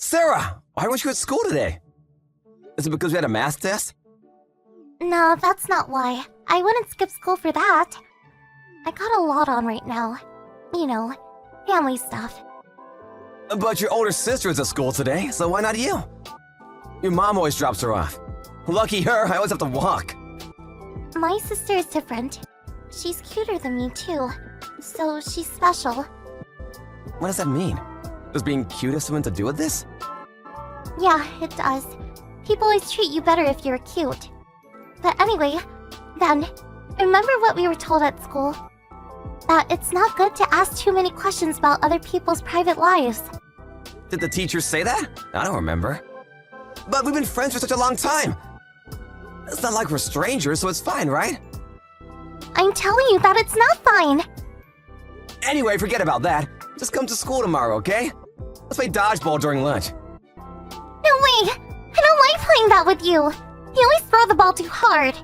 Sarah, why weren't you at school today? Is it because we had a math test? No, that's not why. I wouldn't skip school for that. I got a lot on right now. You know, family stuff. But your older sister is at school today, so why not you? Your mom always drops her off. Lucky her, I always have to walk. My sister is different. She's cuter than me, too. So she's special. What does that mean? Does being cute have something to do with this? Yeah, it does. People always treat you better if you're cute. But anyway, then, remember what we were told at school? That it's not good to ask too many questions about other people's private lives. Did the teacher say that? I don't remember. But we've been friends for such a long time. It's not like we're strangers, so it's fine, right? I'm telling you that it's not fine. Anyway, forget about that. Just come to school tomorrow, okay? Let's play dodgeball during lunch. No way! I don't like playing that with you. You always throw the ball too hard.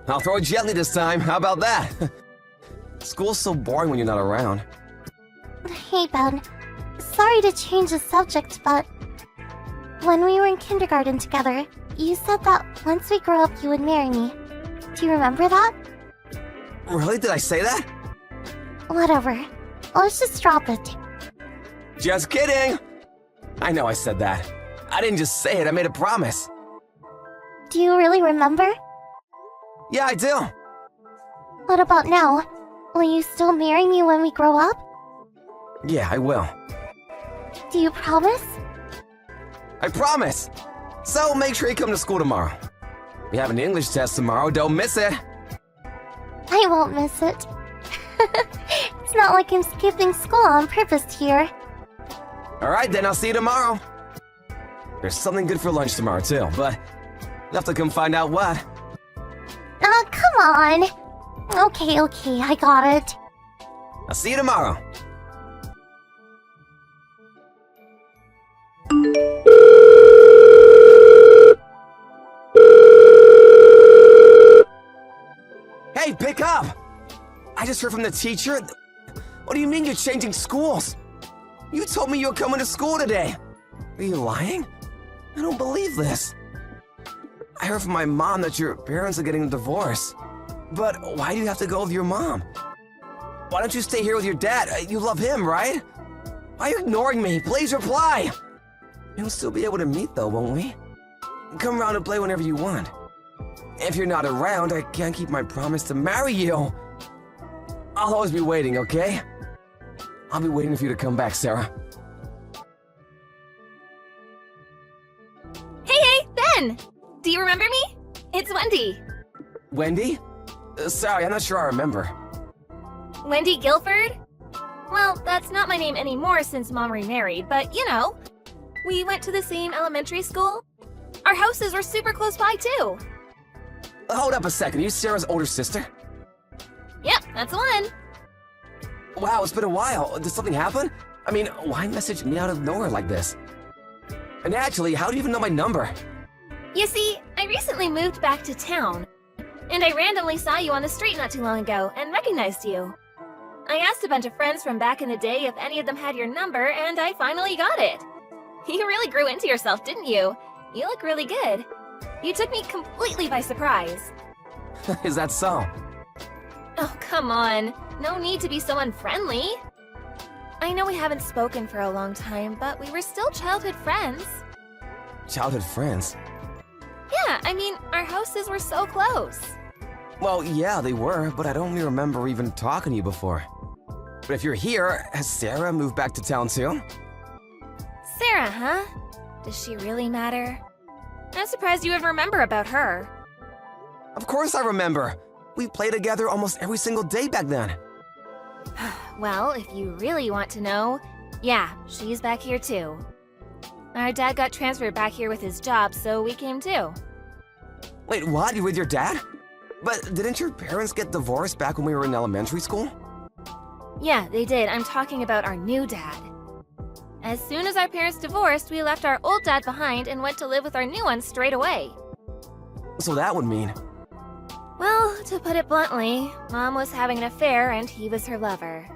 I'll throw it gently this time. How about that? School's so boring when you're not around. Hey, Ben. Sorry to change the subject, but when we were in kindergarten together, you said that once we grow up, you would marry me. Do you remember that? Really? Did I say that? Whatever. Let's just drop it. Just kidding! I know I said that. I didn't just say it, I made a promise. Do you really remember? Yeah, I do. What about now? Will you still marry me when we grow up? Yeah, I will. Do you promise? I promise! So make sure you come to school tomorrow. We have an English test tomorrow, don't miss it! I won't miss it. It's not like I'm skipping school on purpose here. Alright then, I'll see you tomorrow. There's something good for lunch tomorrow too, but you'll have to come find out what. Oh, come on. Okay, I got it. I'll see you tomorrow. Hey, pick up! I just heard from the teacher. What do you mean you're changing schools? You told me you were coming to school today. Are you lying? I don't believe this. I heard from my mom that your parents are getting a divorce. But why do you have to go with your mom? Why don't you stay here with your dad? You love him, right? Why are you ignoring me? Please reply! We'll still be able to meet though, won't we? Come around and play whenever you want. If you're not around, I can't keep my promise to marry you. I'll always be waiting, okay? I'll be waiting for you to come back, Sarah. Hey, Ben! Do you remember me? It's Wendy. Wendy? Sorry, I'm not sure I remember. Wendy Guilford? Well, that's not my name anymore since Mom remarried, but you know. We went to the same elementary school. Our houses were super close by, too. Hold up a second, are you Sarah's older sister? Yep, that's the one. Wow, it's been a while. Did something happen? I mean, why message me out of nowhere like this? And actually, how do you even know my number? You see, I recently moved back to town, and I randomly saw you on the street not too long ago and recognized you. I asked a bunch of friends from back in the day if any of them had your number, and I finally got it. You really grew into yourself, didn't you? You look really good. You took me completely by surprise. Is that so? Oh, come on. No need to be so unfriendly. I know we haven't spoken for a long time, but we were still childhood friends. Childhood friends? Yeah, I mean, our houses were so close. Well, yeah, they were, but I don't really remember even talking to you before. But if you're here, has Sarah moved back to town too? Sarah, huh? Does she really matter? I'm surprised you would remember about her. Of course I remember. We played together almost every single day back then. Well, if you really want to know, yeah, she's back here too. Our dad got transferred back here with his job, so we came too. Wait, what? You with your dad? But didn't your parents get divorced back when we were in elementary school? Yeah, they did. I'm talking about our new dad. As soon as our parents divorced, we left our old dad behind and went to live with our new one straight away. So that would mean... Well, to put it bluntly, Mom was having an affair and he was her lover.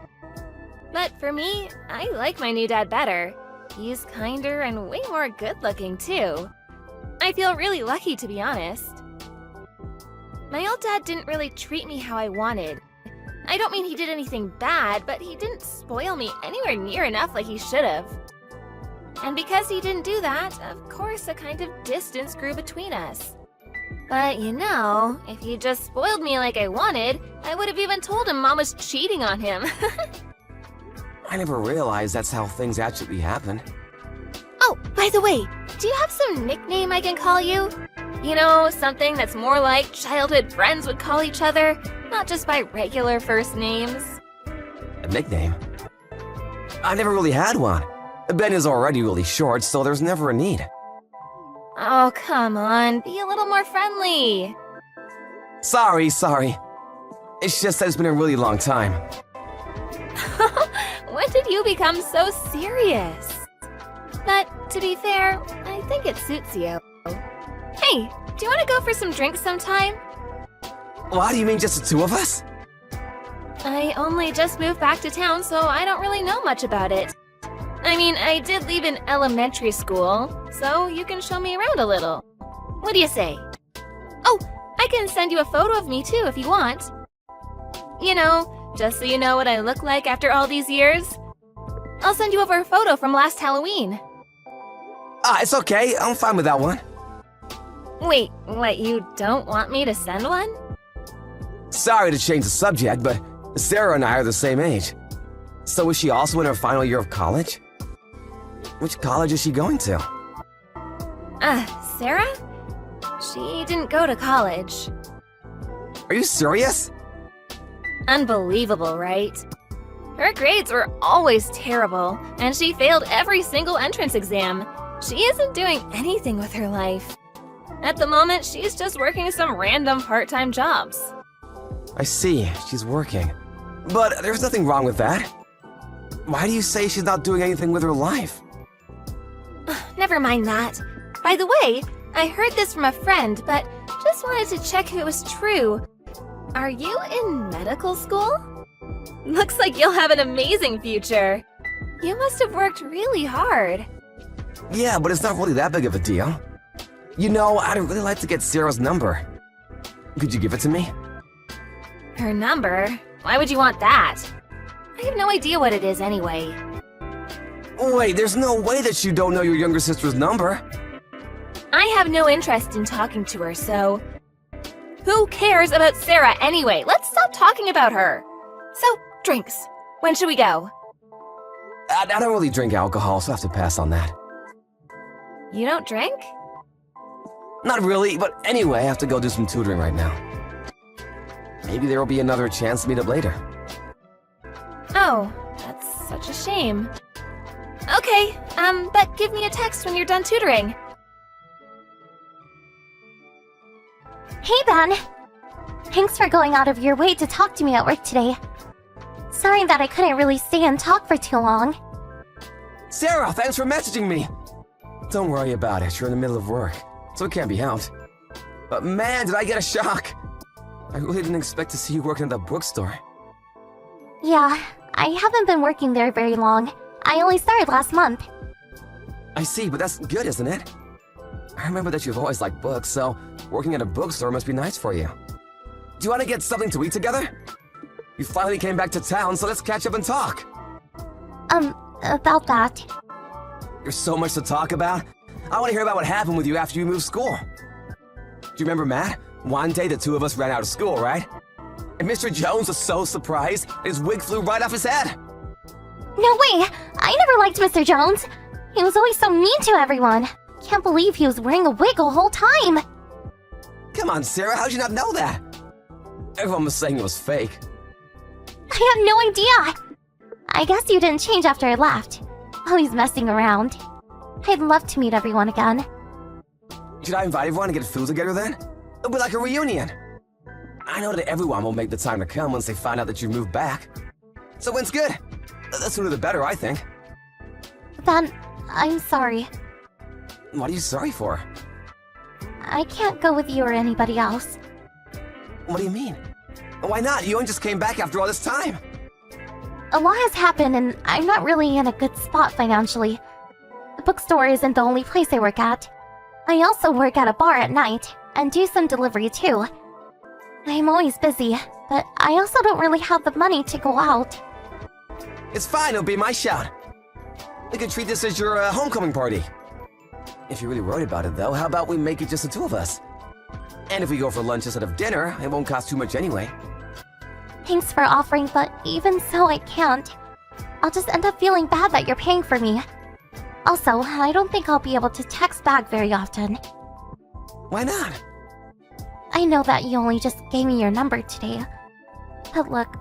But for me, I like my new dad better. He's kinder and way more good-looking, too. I feel really lucky, to be honest. My old dad didn't really treat me how I wanted. I don't mean he did anything bad, but he didn't spoil me anywhere near enough like he should have. And because he didn't do that, of course a kind of distance grew between us. But you know, if he just spoiled me like I wanted, I would have even told him Mom was cheating on him. I never realized that's how things actually happen. Oh, by the way, do you have some nickname I can call you? You know, something that's more like childhood friends would call each other, not just by regular first names. A nickname? I never really had one. Ben is already really short, so there's never a need. Oh, come on, be a little more friendly. Sorry. It's just that it's been a really long time. When did you become so serious? But to be fair, I think it suits you. Hey, do you want to go for some drinks sometime? What, do you mean just the two of us? I only just moved back to town, so I don't really know much about it. I mean, I did leave in elementary school, so you can show me around a little. What do you say? Oh, I can send you a photo of me too if you want. You know, just so you know what I look like after all these years. I'll send you over a photo from last Halloween. It's okay. I'm fine with that one. Wait, what, you don't want me to send one? Sorry to change the subject, but Sarah and I are the same age. So is she also in her final year of college? Which college is she going to? Sarah? She didn't go to college. Are you serious? Unbelievable, right? Her grades were always terrible, and she failed every single entrance exam. She isn't doing anything with her life. At the moment, she's just working some random part-time jobs. I see, she's working. But there's nothing wrong with that. Why do you say she's not doing anything with her life? Never mind that. By the way, I heard this from a friend, but just wanted to check if it was true. Are you in medical school? Looks like you'll have an amazing future. You must have worked really hard. Yeah, but it's not really that big of a deal. You know, I'd really like to get Sarah's number. Could you give it to me? Her number? Why would you want that? I have no idea what it is anyway. Wait, there's no way that you don't know your younger sister's number. I have no interest in talking to her, so... Who cares about Sarah anyway? Let's stop talking about her. So, drinks. When should we go? I don't really drink alcohol, so I have to pass on that. You don't drink? Not really, but anyway, I have to go do some tutoring right now. Maybe there will be another chance to meet up later. Oh, that's such a shame. Okay, but give me a text when you're done tutoring. Hey, Ben. Thanks for going out of your way to talk to me at work today. Sorry that I couldn't really stay and talk for too long. Sarah, thanks for messaging me. Don't worry about it, you're in the middle of work, so it can't be helped. But man, did I get a shock. I really didn't expect to see you working at the bookstore. Yeah, I haven't been working there very long. I only started last month. I see, but that's good, isn't it? I remember that you've always liked books, so working at a bookstore must be nice for you. Do you want to get something to eat together? You finally came back to town, so let's catch up and talk. About that. There's so much to talk about. I want to hear about what happened with you after you moved school. Do you remember Matt? One day the two of us ran out of school, right? And Mr. Jones was so surprised, his wig flew right off his head. No way! I never liked Mr. Jones. He was always so mean to everyone. Can't believe he was wearing a wig the whole time. Come on, Sarah, how'd you not know that? Everyone was saying it was fake. I had no idea. I guess you didn't change after I left. Always messing around. I'd love to meet everyone again. Should I invite everyone to get food together then? It'll be like a reunion. I know that everyone will make the time to come once they find out that you've moved back. So when's good? The sooner the better, I think. Then, I'm sorry. What are you sorry for? I can't go with you or anybody else. What do you mean? Why not? You only just came back after all this time. A lot has happened and I'm not really in a good spot financially. the bookstore isn't the only place I work at. I also work at a bar at night, and do some delivery too. I'm always busy, but I also don't really have the money to go out. It's fine, it'll be my shout. We could treat this as your homecoming party. If you're really worried about it, though, how about we make it just the two of us? And if we go for lunch instead of dinner, it won't cost too much anyway. Thanks for offering, but even so, I can't. I'll just end up feeling bad that you're paying for me. Also, I don't think I'll be able to text back very often. Why not? I know that you only just gave me your number today. But look,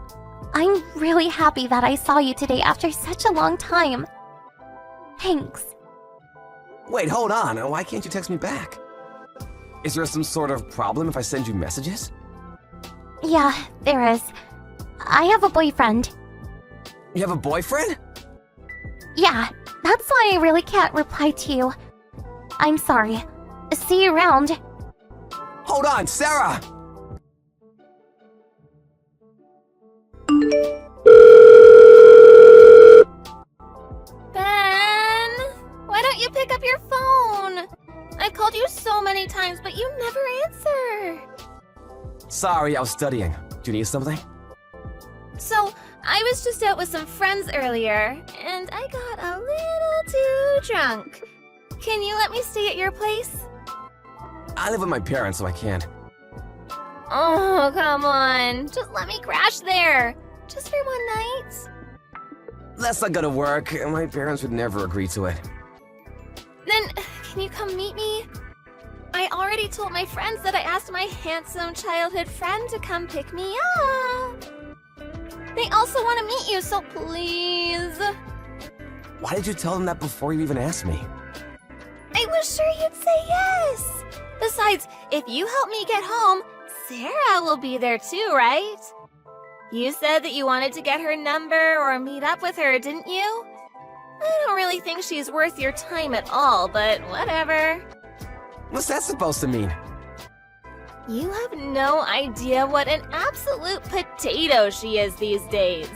I'm really happy that I saw you today after such a long time. Thanks. Wait, hold on. Why can't you text me back? Is there some sort of problem if I send you messages? Yeah, there is. I have a boyfriend. You have a boyfriend? Yeah, that's why I really can't reply to you. I'm sorry. See you around. Hold on, Sarah! Ben! Why don't you pick up your phone? I've called you so many times, but you never answer. Sorry, I was studying. Do you need something? So, I was just out with some friends earlier, and I got a little too drunk. Can you let me stay at your place? I live with my parents, so I can't. Oh, come on. Just let me crash there. Just for one night. That's not gonna work. My parents would never agree to it. Then, can you come meet me? I already told my friends that I asked my handsome childhood friend to come pick me up. They also want to meet you, so please. Why did you tell them that before you even asked me? I was sure you'd say yes. Besides, if you help me get home, Sarah will be there too, right? You said that you wanted to get her number or meet up with her, didn't you? I don't really think she's worth your time at all, but whatever. What's that supposed to mean? You have no idea what an absolute potato she is these days.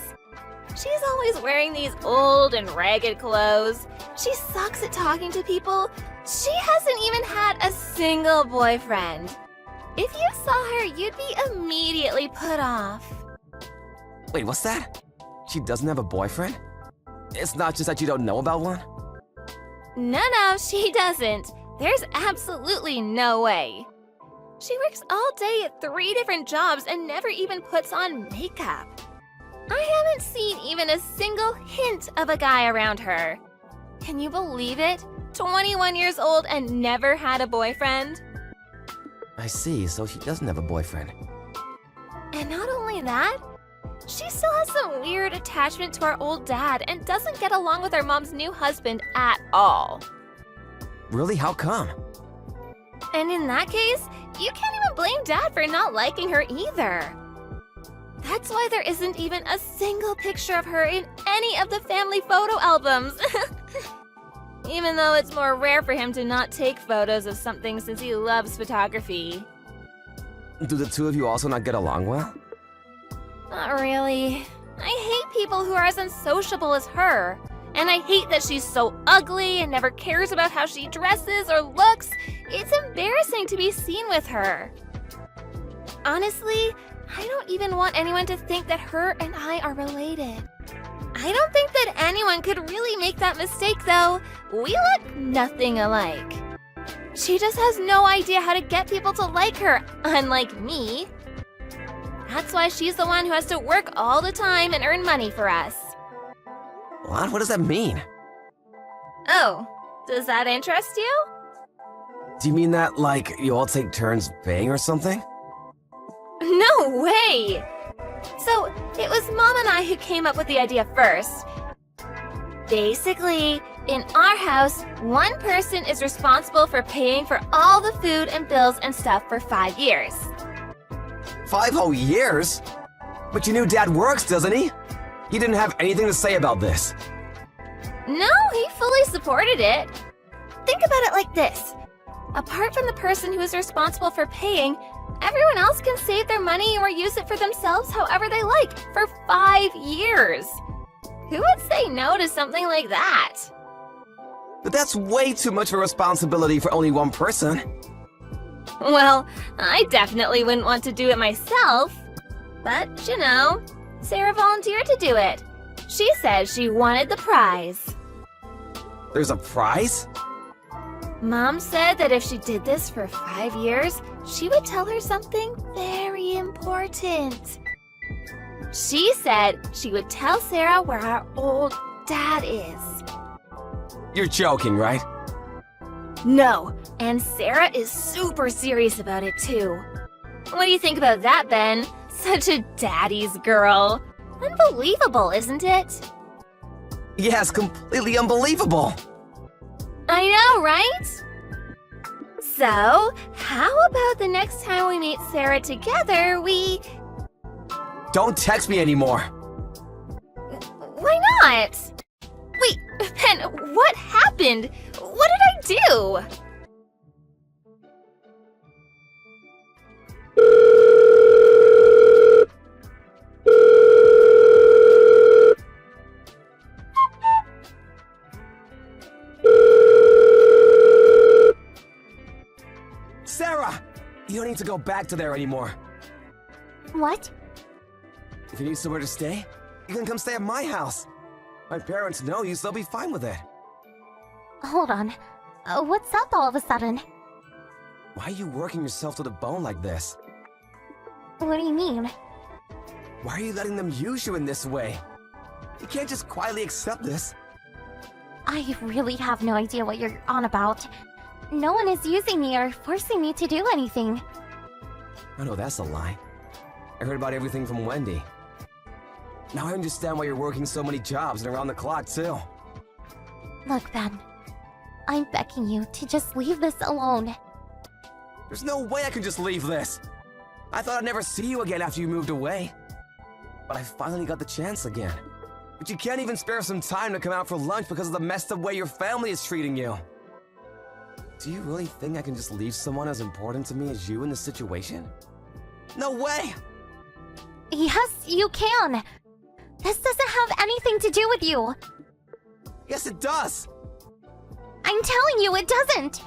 She's always wearing these old and ragged clothes. She sucks at talking to people. She hasn't even had a single boyfriend. If you saw her, you'd be immediately put off. Wait, what's that? She doesn't have a boyfriend? It's not just that you don't know about one? No, she doesn't. There's absolutely no way. She works all day at 3 different jobs and never even puts on makeup. I haven't seen even a single hint of a guy around her. Can you believe it? 21 years old and never had a boyfriend? I see, so she doesn't have a boyfriend. And not only that, she still has some weird attachment to our old dad and doesn't get along with our mom's new husband at all. Really? How come? And in that case, you can't even blame Dad for not liking her either. That's why there isn't even a single picture of her in any of the family photo albums. Even though it's more rare for him to not take photos of something since he loves photography. Do the two of you also not get along well? Not really. I hate people who are as unsociable as her. And I hate that she's so ugly and never cares about how she dresses or looks. It's embarrassing to be seen with her. Honestly, I don't even want anyone to think that her and I are related. I don't think that anyone could really make that mistake, though. We look nothing alike. She just has no idea how to get people to like her, unlike me. That's why she's the one who has to work all the time and earn money for us. What? What does that mean? Oh, does that interest you? Do you mean that, like, you all take turns paying or something? No way! So, it was Mom and I who came up with the idea first. Basically, in our house, one person is responsible for paying for all the food and bills and stuff for 5 years. 5 whole years? But your new dad works, doesn't he? He didn't have anything to say about this. No, he fully supported it. Think about it like this. Apart from the person who is responsible for paying, everyone else can save their money or use it for themselves however they like for 5 years. Who would say no to something like that? but that's way too much of a responsibility for only one person. Well, I definitely wouldn't want to do it myself. But, you know, Sarah volunteered to do it. She said she wanted the prize. There's a prize? Mom said that if she did this for 5 years, she would tell her something very important. She said she would tell Sarah where our old dad is. You're joking, right? No, and Sarah is super serious about it too. What do you think about that, Ben? Such a daddy's girl. Unbelievable, isn't it? Yes, completely unbelievable. I know, right? So, how about the next time we meet Sarah together, we... Don't text me anymore. Why not? Wait, Ben, what happened? What did I do? Sarah! You don't need to go back to there anymore. What? If you need somewhere to stay, you can come stay at my house. My parents know you, so they'll be fine with it. Hold on. What's up all of a sudden? Why are you working yourself to the bone like this? What do you mean? Why are you letting them use you in this way? You can't just quietly accept this. I really have no idea what you're on about. No one is using me or forcing me to do anything. I know that's a lie. I heard about everything from Wendy. Now I understand why you're working so many jobs and around the clock, too. Look, Ben. I'm begging you to just leave this alone. There's no way I can just leave this. I thought I'd never see you again after you moved away. But I finally got the chance again. But you can't even spare some time to come out for lunch because of the messed up way your family is treating you. Do you really think I can just leave someone as important to me as you in this situation? No way! Yes, you can. This doesn't have anything to do with you. Yes, it does! I'm telling you, it doesn't.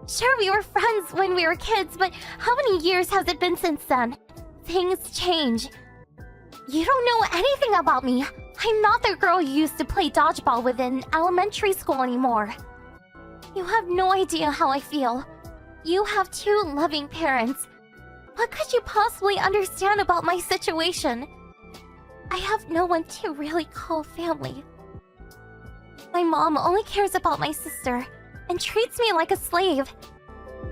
Sure, we were friends when we were kids, but how many years has it been since then? Things change. You don't know anything about me. I'm not the girl you used to play dodgeball with in elementary school anymore. You have no idea how I feel. You have two loving parents. What could you possibly understand about my situation? I have no one to really call family. My mom only cares about my sister and treats me like a slave.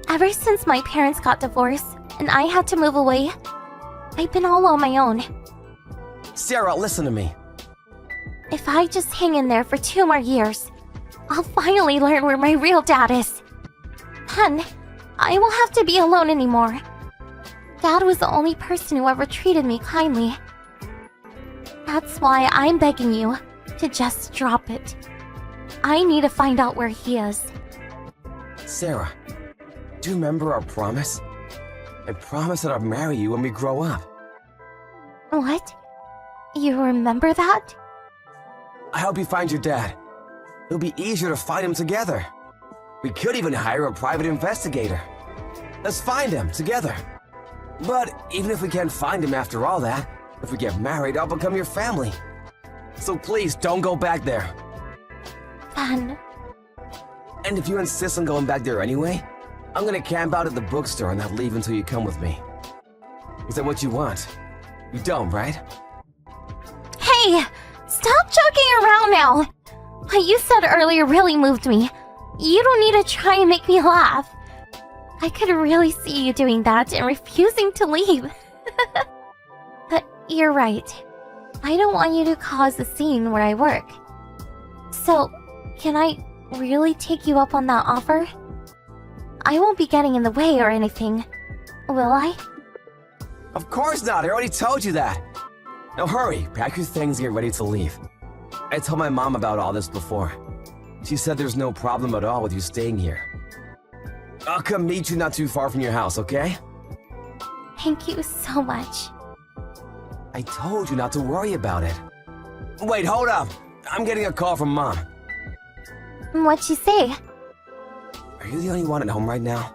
Ever since my parents got divorced and I had to move away, I've been all on my own. Sarah, listen to me. If I just hang in there for 2 more years, I'll finally learn where my real dad is. Then, I won't have to be alone anymore. Dad was the only person who ever treated me kindly. That's why I'm begging you to just drop it. I need to find out where he is. Sarah, do you remember our promise? I promised that I'd marry you when we grow up. What? You remember that? I hope you find your dad. It'll be easier to find him together. We could even hire a private investigator. Let's find him together. But even if we can't find him after all that, if we get married, I'll become your family. So please, don't go back there. Then, And if you insist on going back there anyway, I'm gonna camp out at the bookstore and not leave until you come with me. Is that what you want? You don't, right? hey! Stop joking around now! What you said earlier really moved me. You don't need to try and make me laugh. I could really see you doing that and refusing to leave. But you're right. I don't want you to cause a scene where I work. So, can I really take you up on that offer? I won't be getting in the way or anything, will I? Of course not, I already told you that. Now hurry, pack your things and get ready to leave. I told my mom about all this before. She said there's no problem at all with you staying here. I'll come meet you not too far from your house, okay? Thank you so much. I told you not to worry about it. Wait, hold up. I'm getting a call from Mom. What'd she say? Are you the only one at home right now?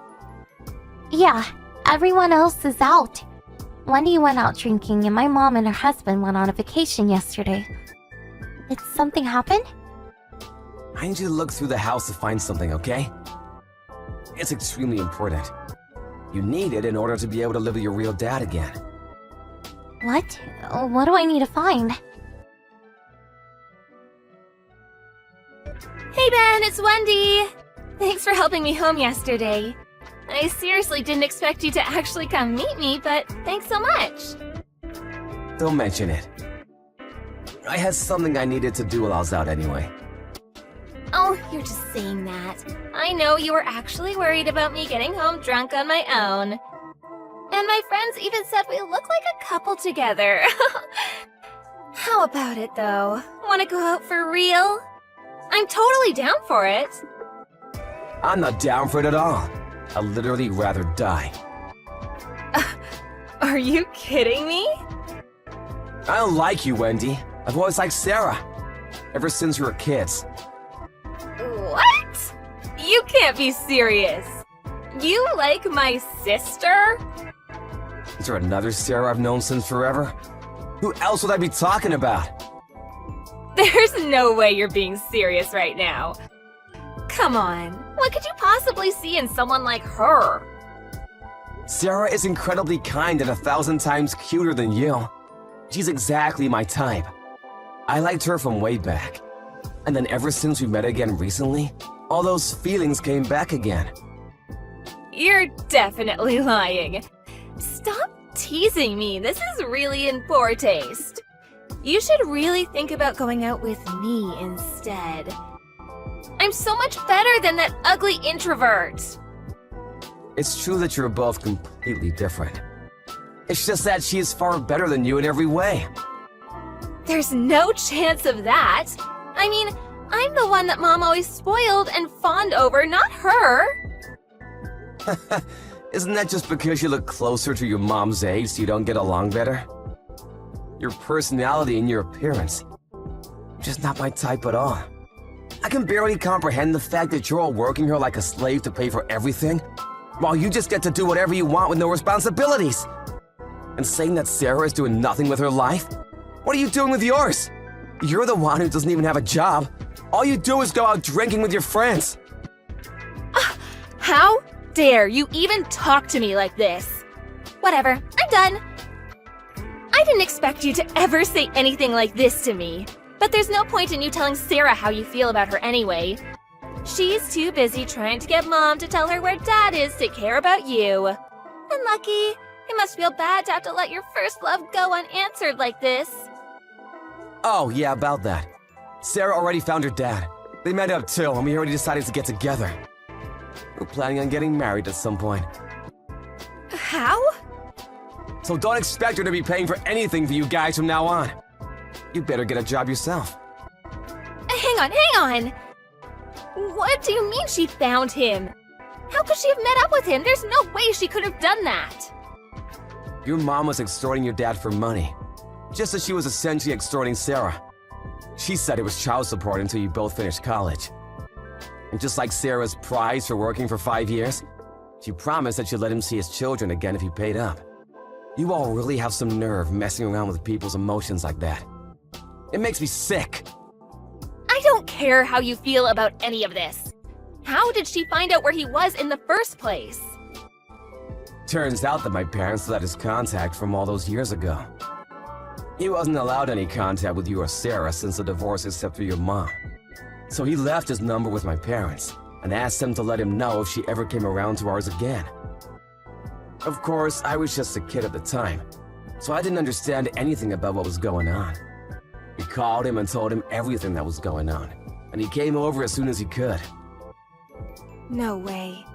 Yeah, everyone else is out. Wendy went out drinking, and my mom and her husband went on a vacation yesterday. Did something happen? I need you to look through the house to find something, okay? It's extremely important. You need it in order to be able to live with your real dad again. What? What do I need to find? Hey Ben, it's Wendy! Thanks for helping me home yesterday. I seriously didn't expect you to actually come meet me, but thanks so much. Don't mention it. I had something I needed to do while I was out anyway. Oh, you're just saying that. I know you were actually worried about me getting home drunk on my own. And my friends even said we look like a couple together. How about it, though? Want to go out for real? I'm totally down for it. I'm not down for it at all. I'd literally rather die. Are you kidding me? I don't like you, Wendy. I've always liked Sarah. Ever since we were kids. What? You can't be serious. You like my sister? Is there another Sarah I've known since forever? Who else would I be talking about? There's no way you're being serious right now. Come on, what could you possibly see in someone like her? Sarah is incredibly kind and 1,000 times cuter than you. She's exactly my type. I liked her from way back. And then ever since we met again recently, all those feelings came back again. You're definitely lying. Stop teasing me. This is really in poor taste. You should really think about going out with me instead. I'm so much better than that ugly introvert. It's true that you're both completely different. It's just that she is far better than you in every way. There's no chance of that. I mean, I'm the one that Mom always spoiled and fawned over, not her. Isn't that just because you look closer to your mom's age so you don't get along better? Your personality and your appearance. Just not my type at all. I can barely comprehend the fact that you're all working her like a slave to pay for everything, while you just get to do whatever you want with no responsibilities. And saying that Sarah is doing nothing with her life? What are you doing with yours? You're the one who doesn't even have a job. All you do is go out drinking with your friends. How dare you even talk to me like this? Whatever, I'm done. I didn't expect you to ever say anything like this to me, but there's no point in you telling Sarah how you feel about her anyway. She's too busy trying to get Mom to tell her where Dad is to care about you. And Lucky, it must feel bad to have to let your first love go unanswered like this. Oh, yeah, about that. Sarah already found her dad. They met up too, and we already decided to get together. We're planning on getting married at some point. How? So don't expect her to be paying for anything for you guys from now on. You better get a job yourself. Hang on. What do you mean she found him? How could she have met up with him? There's no way she could have done that. Your mom was extorting your dad for money, just as she was essentially extorting Sarah. She said it was child support until you both finished college. And just like Sarah's prize for working for 5 years, she promised that she'd let him see his children again if he paid up. You all really have some nerve messing around with people's emotions like that. It makes me sick. I don't care how you feel about any of this. How did she find out where he was in the first place? Turns out that my parents let his contact from all those years ago. He wasn't allowed any contact with you or Sarah since the divorce except for your mom. So he left his number with my parents and asked them to let him know if she ever came around to ours again. Of course, I was just a kid at the time, so I didn't understand anything about what was going on. We called him and told him everything that was going on, and he came over as soon as he could. No way.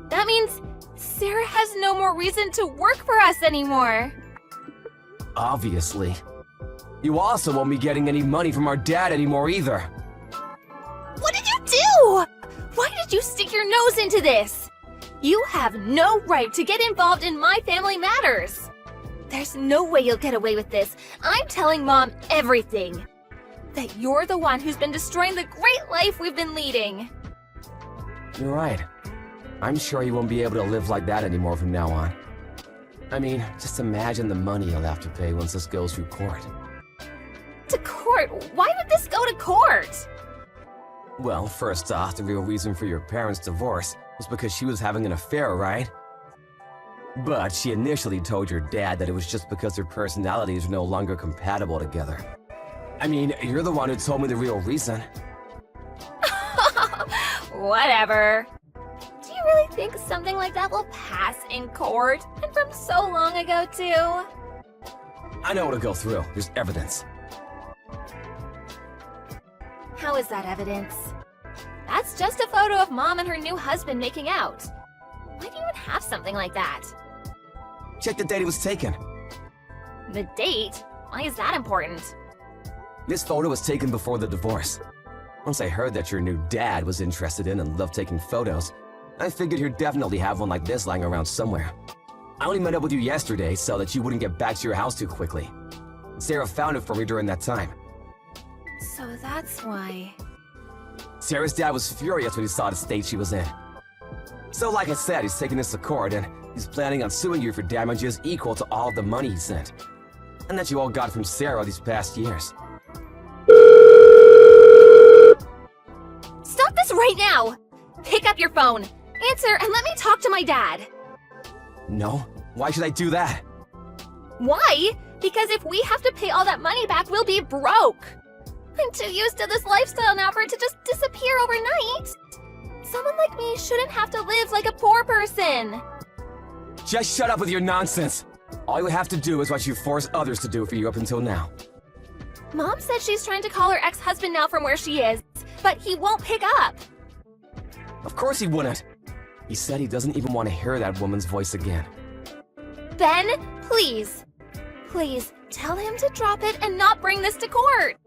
That means Sarah has no more reason to work for us anymore. Obviously. You also won't be getting any money from our dad anymore either. What did you do? Why did you stick your nose into this? You have no right to get involved in my family matters. There's no way you'll get away with this. I'm telling Mom everything. That you're the one who's been destroying the great life we've been leading. You're right. I'm sure he won't be able to live like that anymore from now on. I mean, just imagine the money he'll have to pay once this goes through court. To court? Why would this go to court? Well, first off, the real reason for your parents' divorce was because she was having an affair, right? But she initially told your dad that it was just because their personalities were no longer compatible together. I mean, you're the one who told me the real reason. Whatever. Do you really think something like that will pass in court? And from so long ago, too? I know it'll go through. There's evidence. How is that evidence? That's just a photo of Mom and her new husband making out. Why do you even have something like that? Check the date it was taken. The date? Why is that important? This photo was taken before the divorce. Once I heard that your new dad was interested in and loved taking photos, I figured he'd definitely have one like this lying around somewhere. I only met up with you yesterday so that you wouldn't get back to your house too quickly. Sarah found it for me during that time. So that's why... Sarah's dad was furious when he saw the state she was in. So like I said, he's taking this to court and he's planning on suing you for damages equal to all of the money he sent. And that you all got from Sarah these past years. Stop this right now! Pick up your phone, answer, and let me talk to my dad. No? Why should I do that? Why? Because if we have to pay all that money back, we'll be broke. I'm too used to this lifestyle now for it to just disappear overnight. Someone like me shouldn't have to live like a poor person. Just shut up with your nonsense. All you have to do is what you forced others to do for you up until now. Mom said she's trying to call her ex-husband now from where she is, but he won't pick up. Of course he wouldn't. He said he doesn't even want to hear that woman's voice again. Ben, please. Please, tell him to drop it and not bring this to court.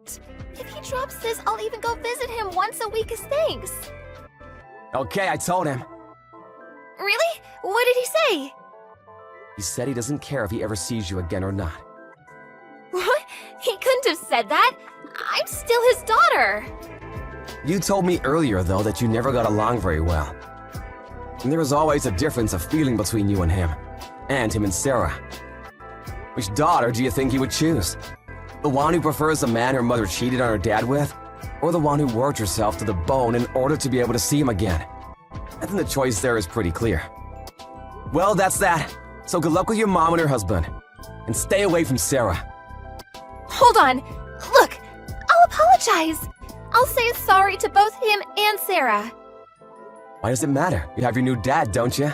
If he drops this, I'll even go visit him once a week as thanks. Okay, I told him. Really? What did he say? He said he doesn't care if he ever sees you again or not. What? He couldn't have said that. I'm still his daughter. You told me earlier, though, that you never got along very well. And there was always a difference of feeling between you and him and Sarah. Which daughter do you think you would choose? The one who prefers the man her mother cheated on her dad with? Or the one who worked herself to the bone in order to be able to see him again? I think the choice there is pretty clear. Well, that's that. So good luck with your mom and her husband. And stay away from Sarah. Hold on. Look, I'll apologize. I'll say sorry to both him and Sarah. Why does it matter? You have your new dad, don't you?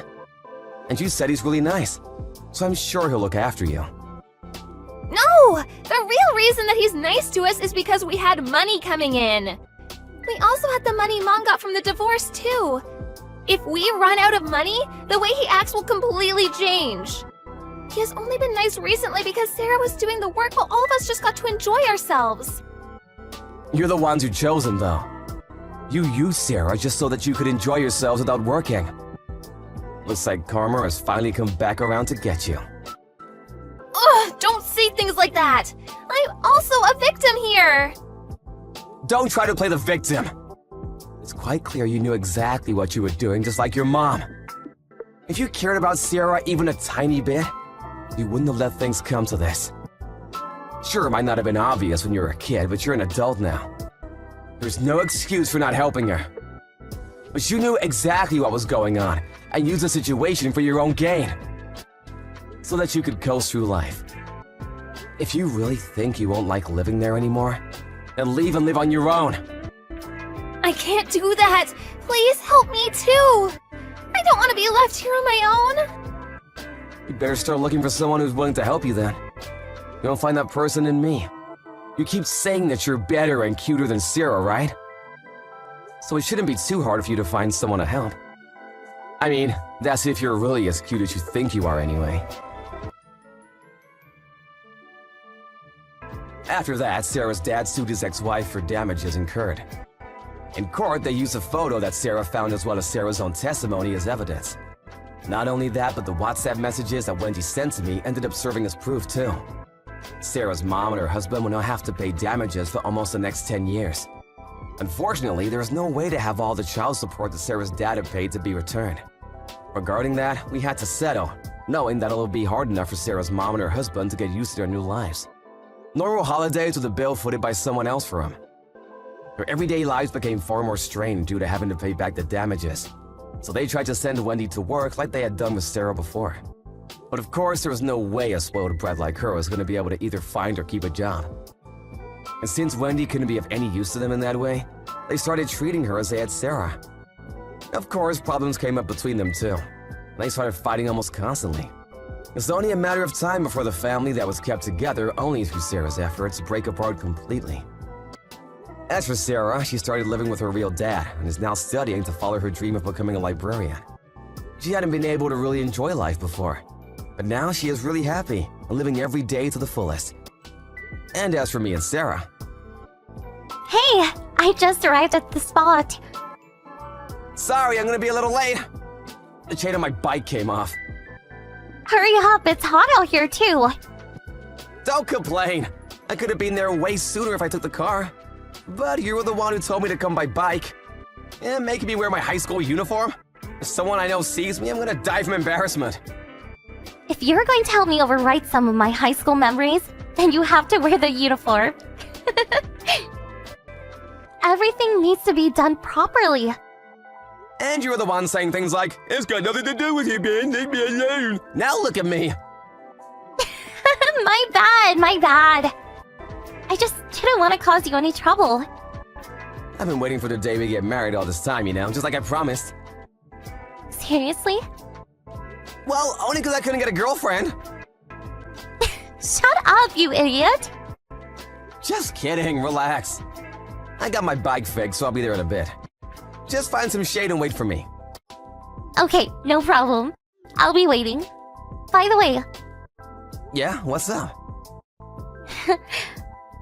And you said he's really nice. So I'm sure he'll look after you. No! The real reason that he's nice to us is because we had money coming in. We also had the money Mom got from the divorce, too. If we run out of money, the way he acts will completely change. He has only been nice recently because Sarah was doing the work while all of us just got to enjoy ourselves. You're the ones who chose him, though. You used Sarah just so that you could enjoy yourselves without working. Looks like karma has finally come back around to get you. Ugh, don't say things like that! I'm also a victim here! Don't try to play the victim! It's quite clear you knew exactly what you were doing, just like your mom. If you cared about Sarah even a tiny bit, you wouldn't have let things come to this. Sure, it might not have been obvious when you were a kid, but you're an adult now. There's no excuse for not helping her. But you knew exactly what was going on, and used the situation for your own gain. So that you could coast through life. If you really think you won't like living there anymore, then leave and live on your own. I can't do that! Please help me too! I don't want to be left here on my own! You better start looking for someone who's willing to help you then. You'll find that person in me. You keep saying that you're better and cuter than Sarah, right? So it shouldn't be too hard for you to find someone to help. I mean, that's if you're really as cute as you think you are anyway. After that, Sarah's dad sued his ex-wife for damages incurred. In court, they used a photo that Sarah found as well as Sarah's own testimony as evidence. Not only that, but the WhatsApp messages that Wendy sent to me ended up serving as proof too. Sarah's mom and her husband will now have to pay damages for almost the next 10 years. Unfortunately, there was no way to have all the child support that Sarah's dad had paid to be returned. Regarding that, we had to settle, knowing that it would be hard enough for Sarah's mom and her husband to get used to their new lives. Normal holidays with a bill footed by someone else for them. Their everyday lives became far more strained due to having to pay back the damages. So they tried to send Wendy to work like they had done with Sarah before. But of course, there was no way a spoiled brat like her was going to be able to either find or keep a job. And since Wendy couldn't be of any use to them in that way, they started treating her as they had Sarah. Of course, problems came up between them too, and they started fighting almost constantly. It's only a matter of time before the family that was kept together only through Sarah's efforts break apart completely. As for Sarah, she started living with her real dad and is now studying to follow her dream of becoming a librarian. She hadn't been able to really enjoy life before, but now she is really happy and living every day to the fullest. And as for me and Sarah... Hey, I just arrived at the spot. Sorry, I'm gonna be a little late. The chain on my bike came off. Hurry up, it's hot out here too. Don't complain. I could have been there way sooner if I took the car. But you were the one who told me to come by bike. And making me wear my high school uniform? If someone I know sees me, I'm gonna die from embarrassment. If you're going to help me overwrite some of my high school memories, then you have to wear the uniform. Everything needs to be done properly. And you were the one saying things like, "It's got nothing to do with you, Ben. Leave me alone." Now look at me. My bad. I just didn't want to cause you any trouble. I've been waiting for the day we get married all this time, you know, just like I promised. Seriously? Well, only because I couldn't get a girlfriend. Shut up, you idiot. Just kidding, relax. I got my bike fixed, so I'll be there in a bit. Just find some shade and wait for me. Okay, no problem. I'll be waiting. By the way, Yeah, what's up?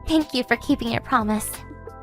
thank you for keeping your promise.